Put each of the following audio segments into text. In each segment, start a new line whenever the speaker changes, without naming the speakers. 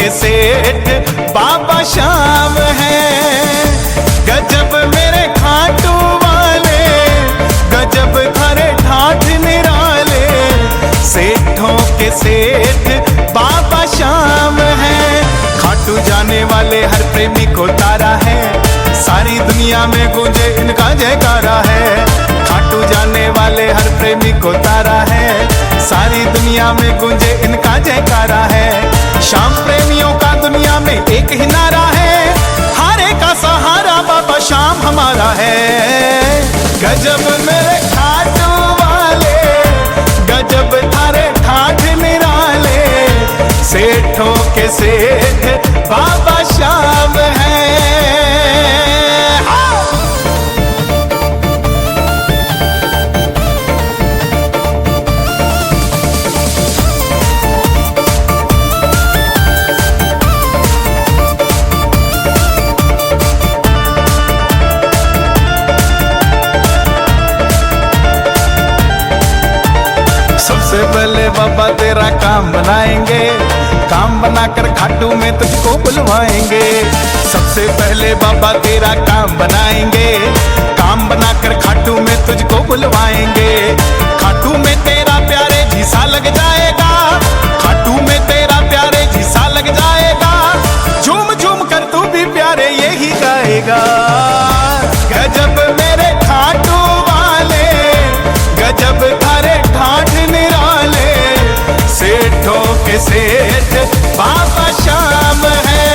के सेठ बाबा श्याम है। गजब मेरे खाटू वाले, गजब थारे ठाठ निराले, सेठों के सेठ बाबा श्याम है। खाटू जाने वाले हर प्रेमी को तारा है, सारी दुनिया में गूंजे इनका जयकारा है। खाटू जाने वाले हर प्रेमी को तारा है, सारी दुनिया में गूंजे इनका जयकारा है। श्याम प्रेमियों का दुनिया में एक ही नारा है, हारे का सहारा बाबा श्याम हमारा है। गजब मेरे खाटू वाले, गजब थारे ठाठ निराले, सेठों के सेठ बाबा श्याम है। सबसे पहले बाबा तेरा काम बनाएंगे, काम बनाकर खाटू में तुझको बुलवाएंगे। सबसे पहले बाबा तेरा काम बनाएंगे, काम बनाकर खाटू में तुझको बुलवाएंगे। खाटू में तेरा प्यारे झीसा लग जाएगा, खाटू में तेरा प्यारे झीसा लग जाएगा। झूम झूम कर तू भी प्यारे यही गाएगा। गजब मेरे खाटू वाले, गजब थारे ठाठ निराले, सेठों के सेठ बाबा श्याम है।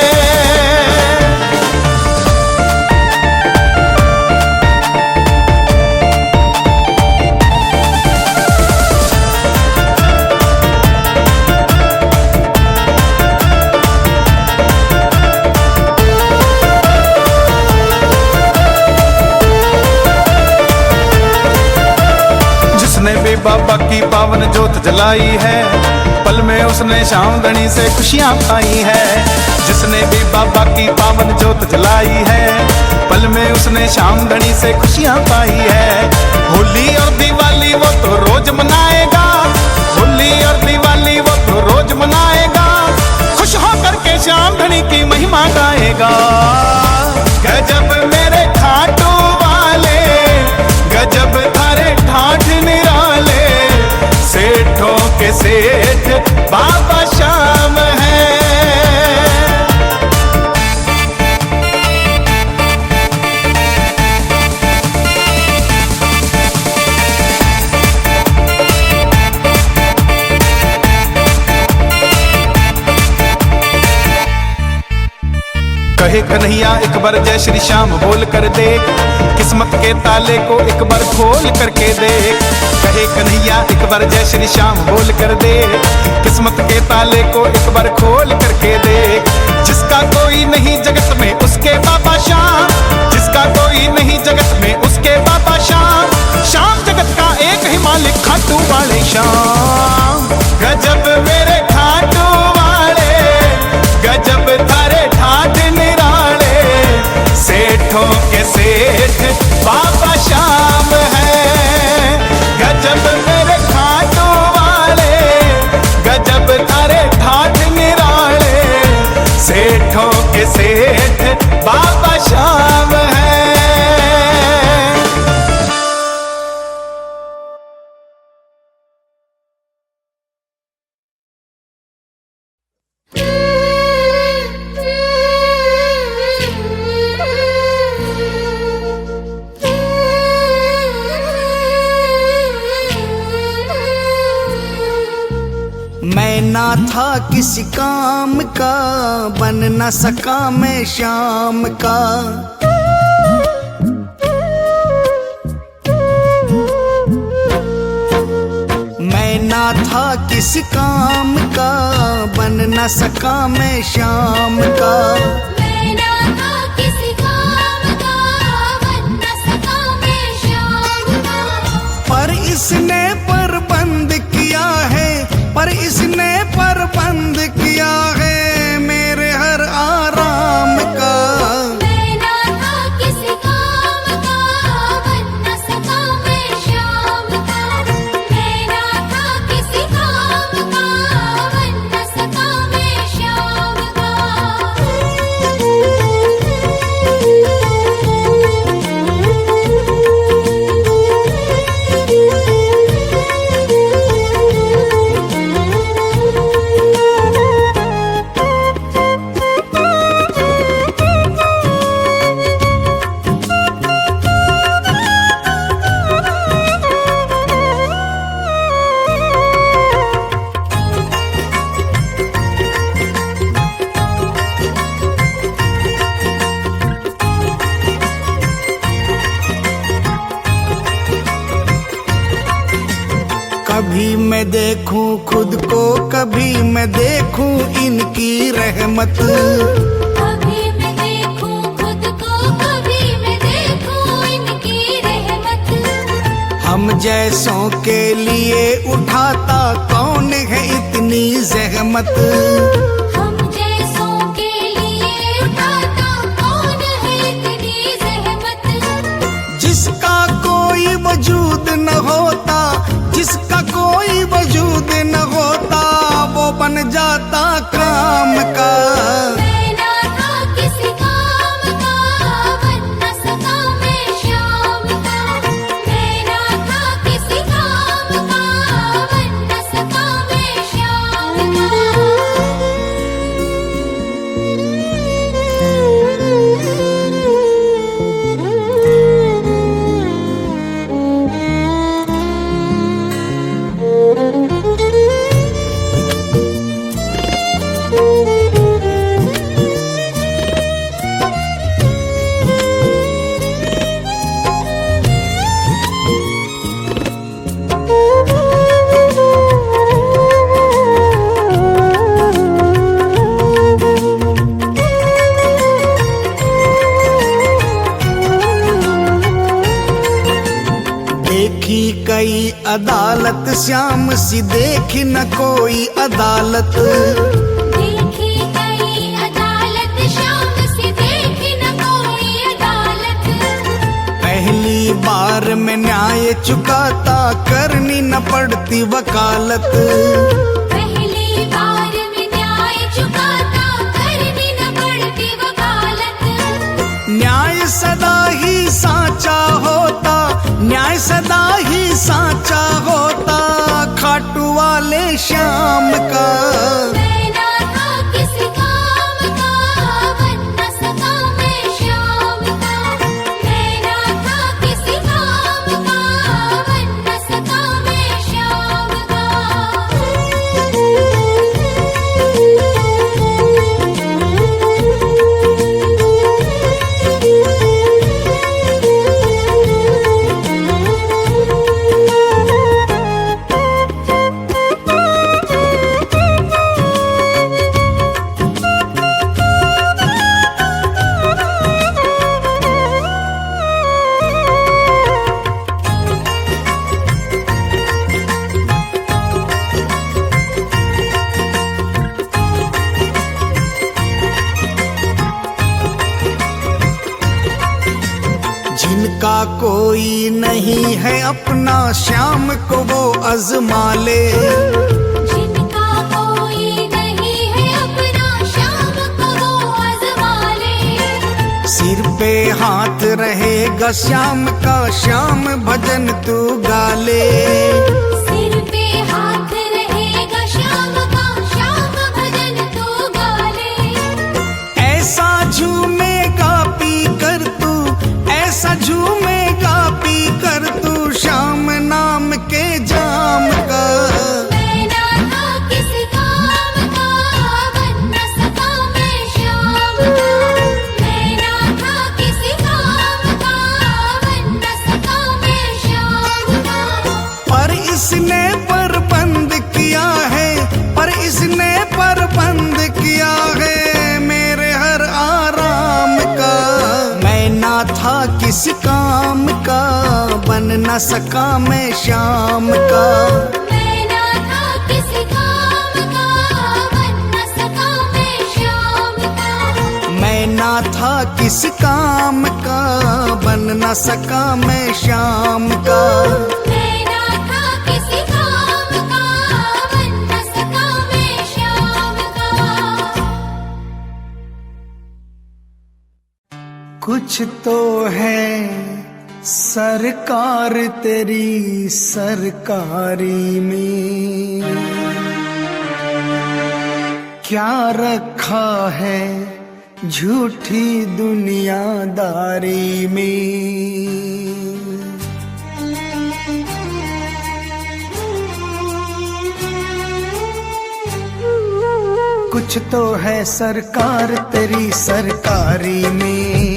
जिसने भी बाबा की पावन जोत जलाई है, पल में उसने श्याम धनी से खुशियां पाई है। जिसने भी बाबा की पावन जोत जलाई है, पल में उसने श्याम धनी से खुशियां पाई है। होली और दिवाली वो तो रोज मनाएगा, होली और दिवाली वो तो रोज मनाएगा। खुश होकर के श्याम धनी की महिमा गाएगा। गजब मेरे खाटू वाले, गजब थारे ठाठ निराले, सेठों के सेठ बाबा श्याम है। कहे कन्हैया एक बार जय श्री श्याम बोल कर देख, किस्मत के ताले को एक बार खोल करके देख। कहे कन्हैया एक बार जय श्री श्याम बोल कर देख, किस्मत के ताले को एक बार खोल करके देख। जिसका कोई नहीं जगत में उसके बाबा श्याम, जिसका कोई नहीं जगत में उसके बाबा श्याम। श्याम जगत का एक ही मालिक खाटू वाले श्याम। गजब मेरे खाटू वाले, गजब थारे ठाठ निराले, सेठों के सेठ बाबा श्याम है। गजब मेरे खाटू वाले, गजब थारे ठाठ निराले, सेठों के सेठ बाबा श्याम है।
मैं ना था किसी काम का, बन न सका मैं श्याम का। मैं ना था किसी काम का, बन न सका मैं श्याम का।
मैं ना था किसी काम का, बन न सका मैं श्याम का।
पर इसने प्रबंध किया है, पर इसने प्रबंध किया है मेरे हर आराम का।
मैं ना था किसी काम का, बन न सका मैं श्याम का। मैं ना था किसी काम का, बन न सका मैं श्याम का।
कभी मैं देखूं खुद को, कभी मैं देखूं इनकी रहमत।
कभी मैं देखूं खुद को, कभी मैं देखूं इनकी रहमत।
हम जैसों के लिए उठाता कौन है इतनी जहमत।
हम जैसों के लिए उठाता कौन है इतनी जहमत।
जिसका कोई वजूद न होता, जिसका कोई वजूद न होता, वो बन जाता काम का।
मैं ना था किसी काम का, बन न सका मैं शाम का। मैं ना था किसी काम का, बन न सका मैं शाम का।
देखी कई अदालत श्याम सी देखी न कोई अदालत।
देखी कई अदालत शाम से देखी न कोई अदालत।
पहली बार में न्याय चुकाता करनी न पड़ती वकालत।
पहली बार में न्याय चुकाता करनी न पड़ती वकालत।
न्याय सदा ही साचा होता, न्याय सदा ही साचा होता, खाटू वाले श्याम का।
मैं ना था किसी काम का, बन न सका मैं शाम का। मैं ना था किसी काम का, बन न सका मैं शाम का।
जिनका कोई नहीं है अपना श्याम को वो अजमा ले।
जिनका कोई नहीं है अपना शाम को वो आज़मा ले।
सिर पे हाथ रहेगा श्याम का, श्याम भजन तू गा ले।
सिर पे हाथ रहेगा शाम का, शाम भजन तू गा ले।
ऐसा झूमेगा पी कर तू, ऐसा झूमेगा पी कर तू, श्याम नाम के जाम का।
मैं ना था किसी काम का, बन न सका मैं शाम का। मैं ना था किसी काम का, बन न सका मैं शाम का।
पर इसने बंद किया है, पर इसने बंद किया है मेरे हर आराम का। मैं ना था किसी काम का, बन न सका मैं शाम का।
मैं ना था किसी काम का, बन न सका मैं शाम का।
मैं ना था किसी काम का, बन न सका मैं शाम का।
मैं ना था किसी काम का, बन न सका मैं शाम का।
कुछ तो है सरकार तेरी सरकारी में, क्या रखा है झूठी दुनियादारी में। कुछ तो है सरकार तेरी सरकारी में,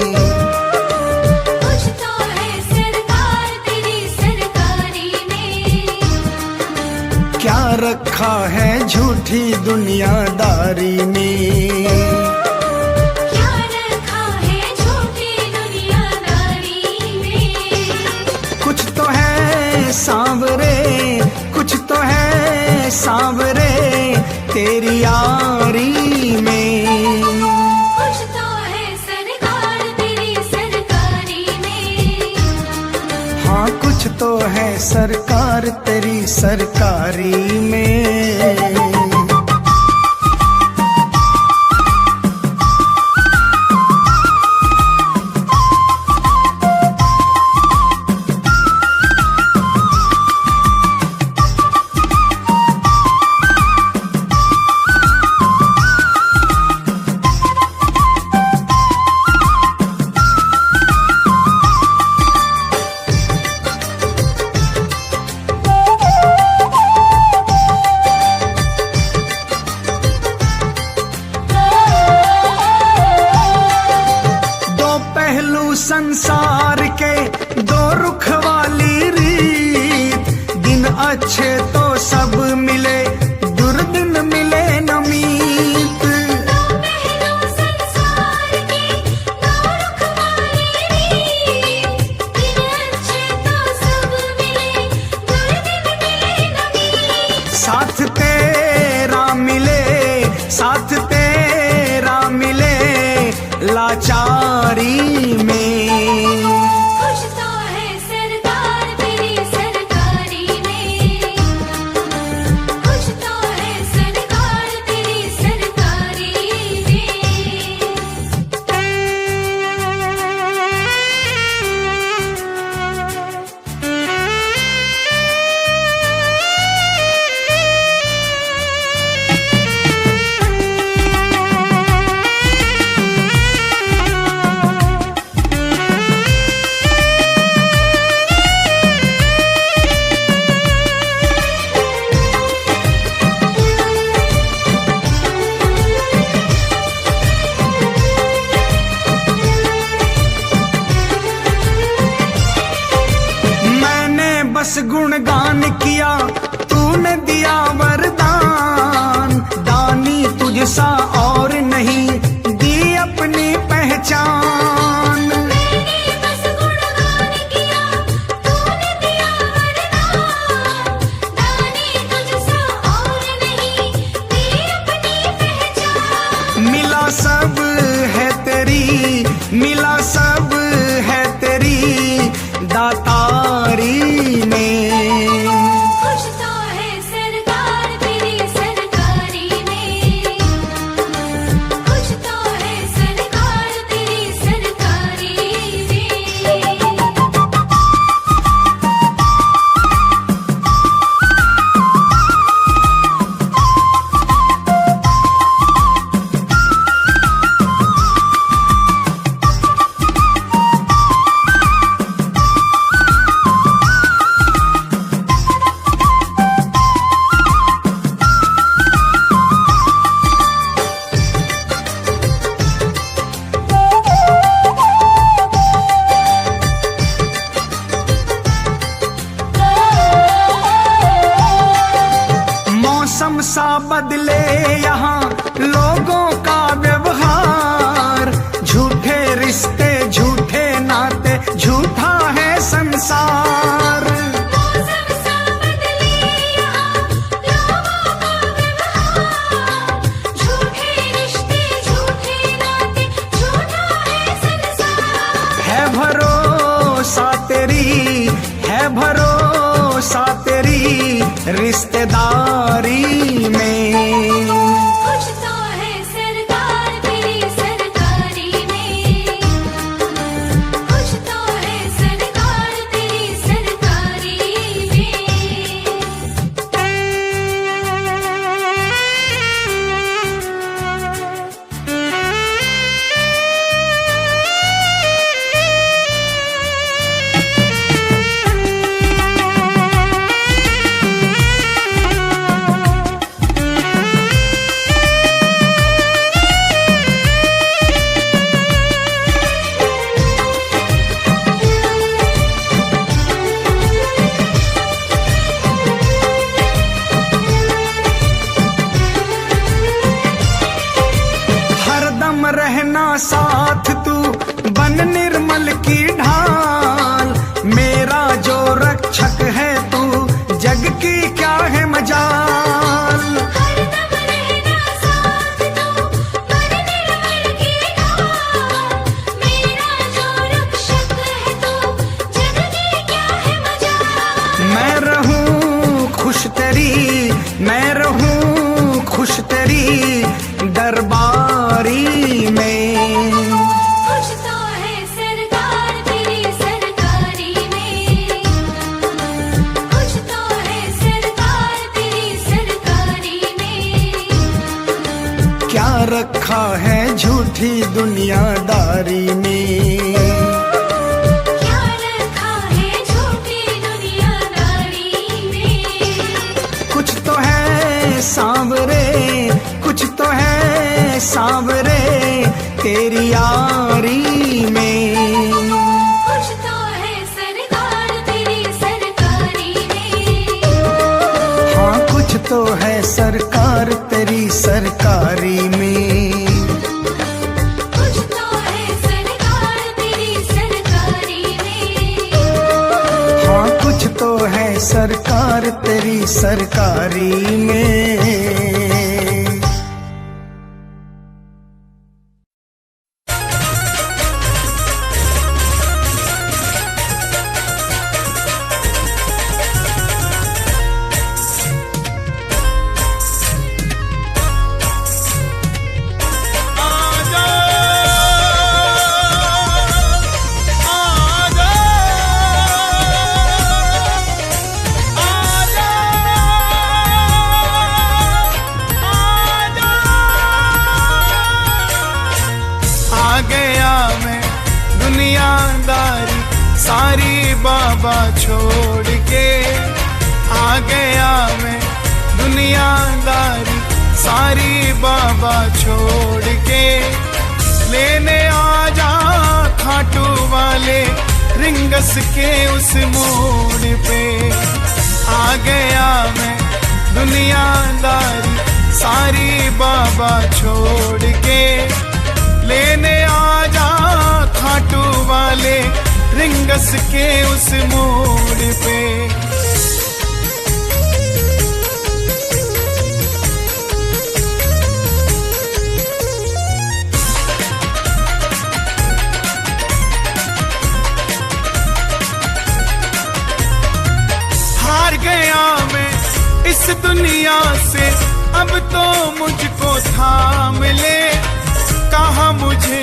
कुछ तो है सरकार तेरी सरकारी में।
रखा है झूठी दुनियादारी में।
क्या रखा है झूठी दुनियादारी में।
कुछ तो है सांवरे, कुछ तो है सांवरे तेरी यारी में।
कुछ तो है सरकार तेरी सरकारी में।
हाँ कुछ तो है सरकार तेरी सरकारी में। संसार के दो रुख वाली रीत, दिन अच्छे तो सब मिले, दुर्दिन मिले न मीत।
दो पहलू संसार के दो रुख वाली रीत, दिन अच्छे तो सब मिले, दुर्दिन मिले न मीत।
साथ तेरा मिले, साथ तेरा मिले लाचारी में।
कुछ तो है सरकार तेरी सरकारी में। कुछ तो है सरकार तेरी सरकारी
बस गुणगान किया तूने दिया वरदान, दानी तुझसा और नहीं दी अपनी पहचान।
मैंने बस गुणगान किया तूने दिया वरदान, दानी तुझसा और नहीं दी अपनी पहचान।
मिला सब है तेरी, मिला सब है तेरी दातारी में।
कुछ तो है सरकार तेरी सरकारी में। कुछ तो है सरकार तेरी सरकारी में।
मौसम सा बदले यहाँ लोगों का व्यवहार, झूठे रिश्ते झूठे नाते झूठा है संसार।
मौसम सा बदले यहाँ लोगों का व्यवहार, झूठे रिश्ते झूठे नाते झूठा है संसार।
है भरोसा तेरी, है भरोसा तेरी रिश्तेदारी में।
कुछ तो है सरकार तेरी सरकारी में। कुछ तो है सरकार तेरी सरकारी में।
मैं रहूं खुश तेरी दरबारी में।
खुश तो है सरकार तेरी सरकारी में, खुश तो है सरकार तेरी सरकारी में।
क्या रखा है झूठी दुनियादारी में,
क्या रखा है झूठी दुनियादारी में।
कुछ तो है सांवरे, कुछ तो है सांवरे तेरी यारी में।
खुश तो है सरकार तेरी सरकारी में,
हाँ कुछ तो है सरकार तेरी सरकारी में।
खुश तो है सरकार तेरी सरकारी में।
हाँ कुछ तो है सरकार तेरी सरकारी में।
दुनियादारी सारी बाबा छोड़ के आ गया मैं, दुनियादारी सारी बाबा छोड़ के। लेने आ जा खाटू वाले रिंगस के उस मोड़ पे। आ गया मैं दुनियादारी सारी बाबा छोड़ के। लेने आ जा खाटू वाले रिंगस के उस मोड़ पे। हार गया मैं इस दुनिया से, अब तो मुझको थाम ले। कहा मुझे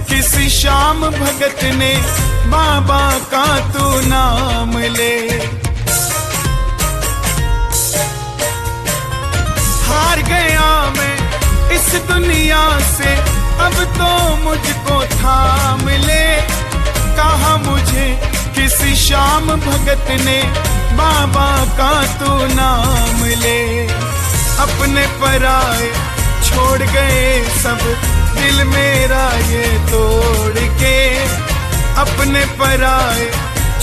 किसी श्याम भगत ने बाबा का तू नाम ले। हार गया मैं इस दुनिया से, अब तो मुझको थाम ले। कहा मुझे किसी श्याम भगत ने बाबा का तू नाम ले। अपने पराए छोड़ गए सब, दिल मेरा ये तोड़ के। अपने पराए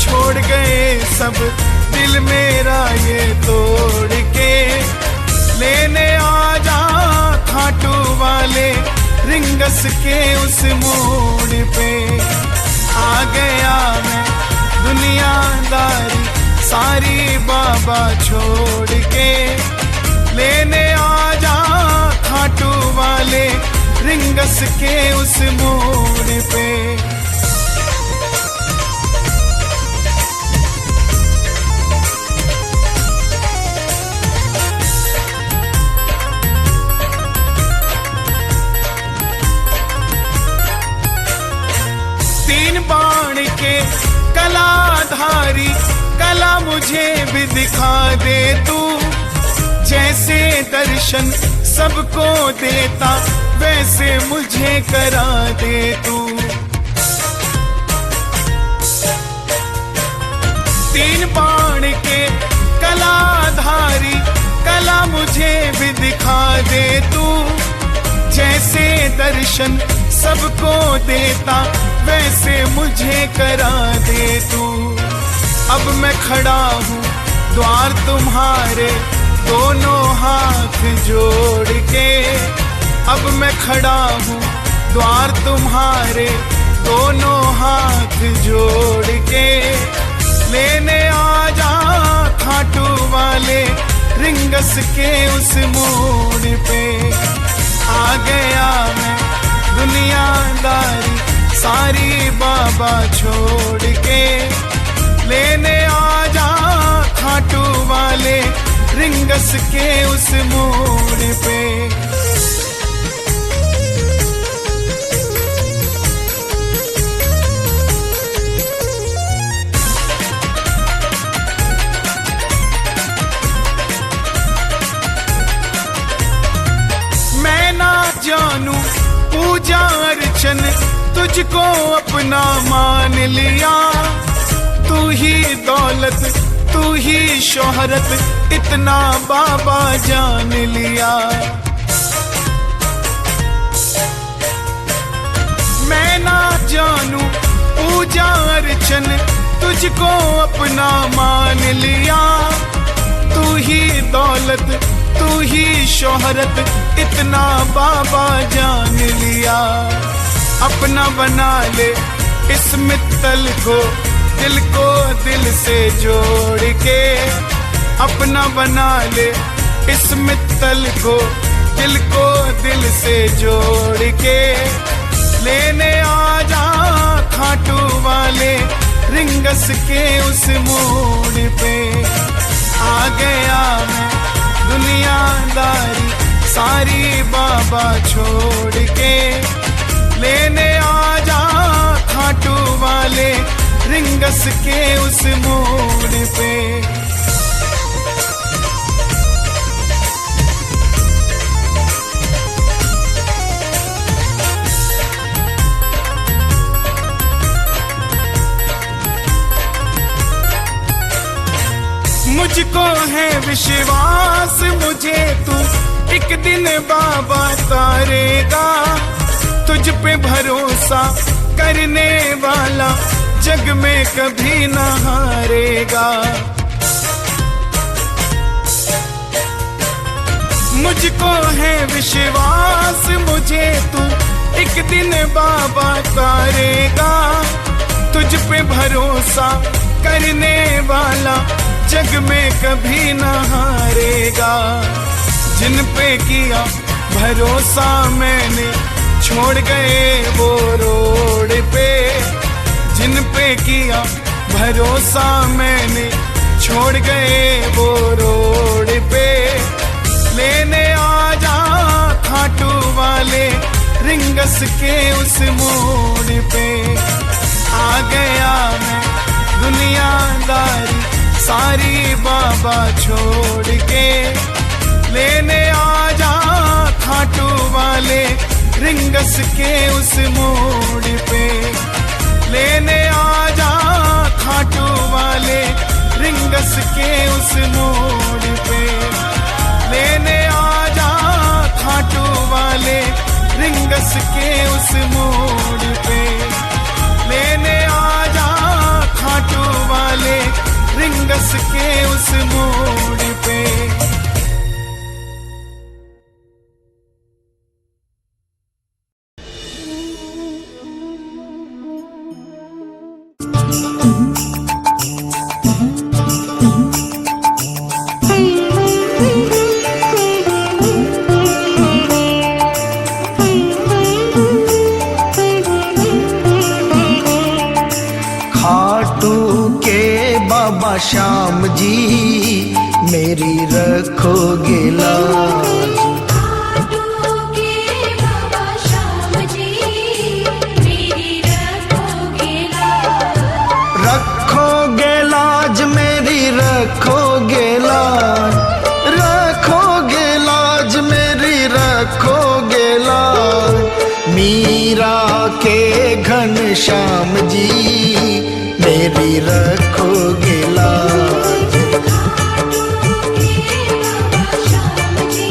छोड़ गए सब, दिल मेरा ये तोड़ के। लेने आ जा खाटू वाले रिंगस के उस मोड़ पे। आ गया मैं दुनियादारी सारी बाबा छोड़ के। लेने आ जा खाटू वाले रिंगस के उस मोड़ पे। तीन बाण के कलाधारी कला मुझे भी दिखा दे तू। जैसे दर्शन सबको देता, वैसे मुझे करा दे तू। तीन बाण के कलाधारी कला मुझे भी दिखा दे तू। जैसे दर्शन सबको देता, वैसे मुझे करा दे तू। अब मैं खड़ा हूँ द्वार तुम्हारे, दोनों हाथ जोड़ के। अब मैं खड़ा हूँ द्वार तुम्हारे, दोनों हाथ जोड़ के। लेने आ जा खाटू वाले रिंगस के उस मोड़ पे। आ गया मैं दुनियादारी सारी बाबा छोड़ के। लेने आ जा खाटू वाले रिंगस के उस मोड़ पे। मैं ना जानू पूजा अर्चन तुझको अपना मान लिया, तू ही दौलत तू ही शोहरत इतना बाबा जान लिया। मैं ना जानू पूजा अर्चन तुझको अपना मान लिया, तू ही दौलत तू ही शोहरत इतना बाबा जान लिया। अपना बना ले इस मित्तल को दिल से जोड़ के, अपना बना ले इस मित्तल को दिल से जोड़ के। लेने आ जा खाटू वाले रिंगस के उस मोड़ पे। आ गया मैं दुनियादारी सारी बाबा छोड़ के, लेने आ जा खाटू वाले रिंगस के उस मोड़ पे। मुझको है विश्वास मुझे तू एक दिन बाबा तारेगा, तुझ पे भरोसा करने वाला जग में कभी न हारेगा। मुझको है विश्वास मुझे तू एक दिन बाबा तारेगा, तुझ पे भरोसा करने वाला जग में कभी न हारेगा। जिन पे किया भरोसा मैंने छोड़ गए वो रोड पे, जिन पे किया भरोसा मैंने छोड़ गए वो रोड पे। लेने आ जा खाटू वाले रिंगस के उस मोड़ पे। आ गया मैं दुनियादारी सारी बाबा छोड़ के, लेने आ जा खाटू वाले रिंगस के उस मोड़ पे। लेने आ जा खाटू वाले रिंगस के उस मोड़ पे। लेने आ जा खाटू वाले रिंगस के उस मोड़ पे। लेने आ जा खाटू वाले रिंगस के उस मोड़ पे।
श्याम जी मेरी रखोगे लाज,
खाटूगे बाबा श्याम जी मेरी रखोगे लाज।
रखोगे लाज मेरी रखोगे लाज, रखोगे लाज मेरी रखोगे लाज। मीरा के घन श्याम जी मेरी रखोगे लाज।
खाटूगे बाबा श्याम जी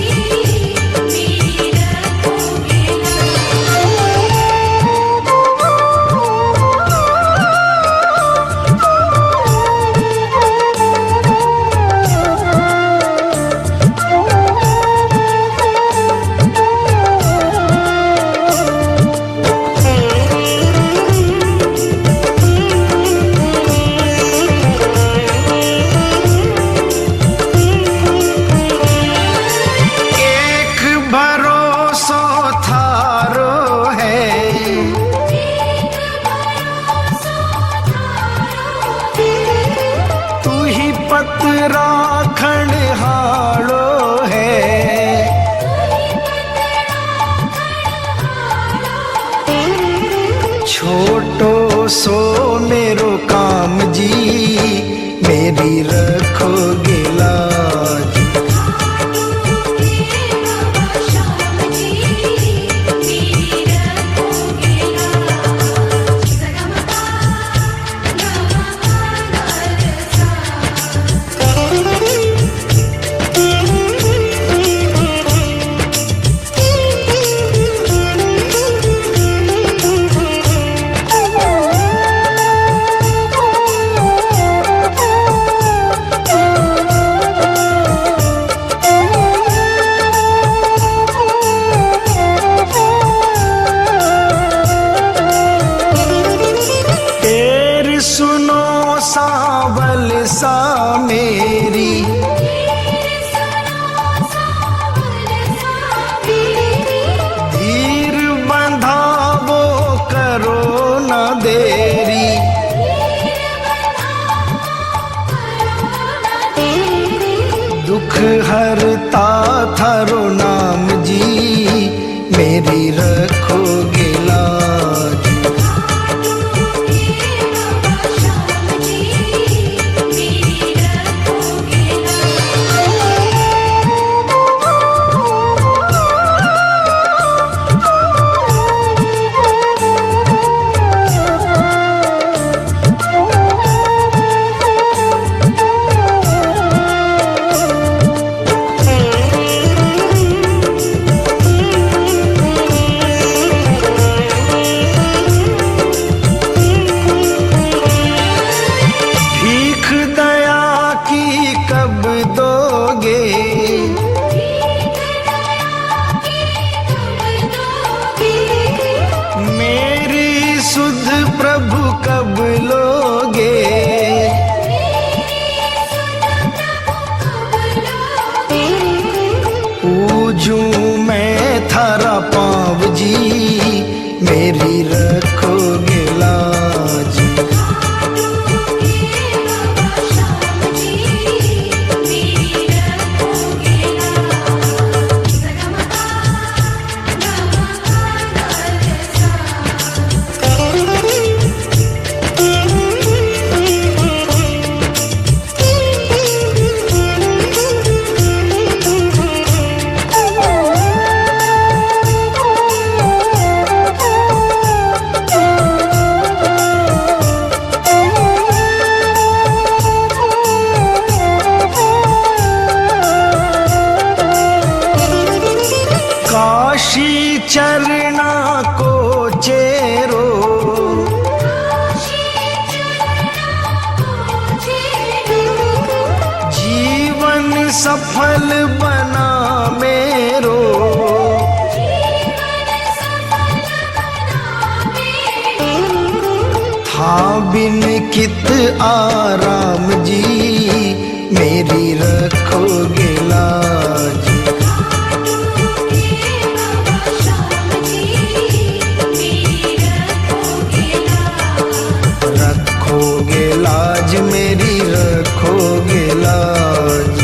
पतराखंड हाड़ो है, छोटो सो मेरो काम जी, मेरी रखोगे लाज। सुनो सावल सा मेरी, धीर बंधावो करो न देरी, दुख हरता थारो नाम जी, मेरी रखोगे लाज। सुध प्रभु कब लोगे, पूजूं मैं थारा पाँव जी, मेरी रखोगे लाज। काशी चरना को चेरो, जीवन सफल बना मेरो, था बिन कित आराम जी, मेरी रखोगे लाज। रखोगे लाज मेरी, रखोगे लाज।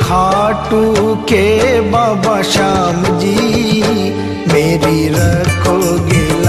खाटू के बाबा श्याम जी, मेरी रखोगे लाज।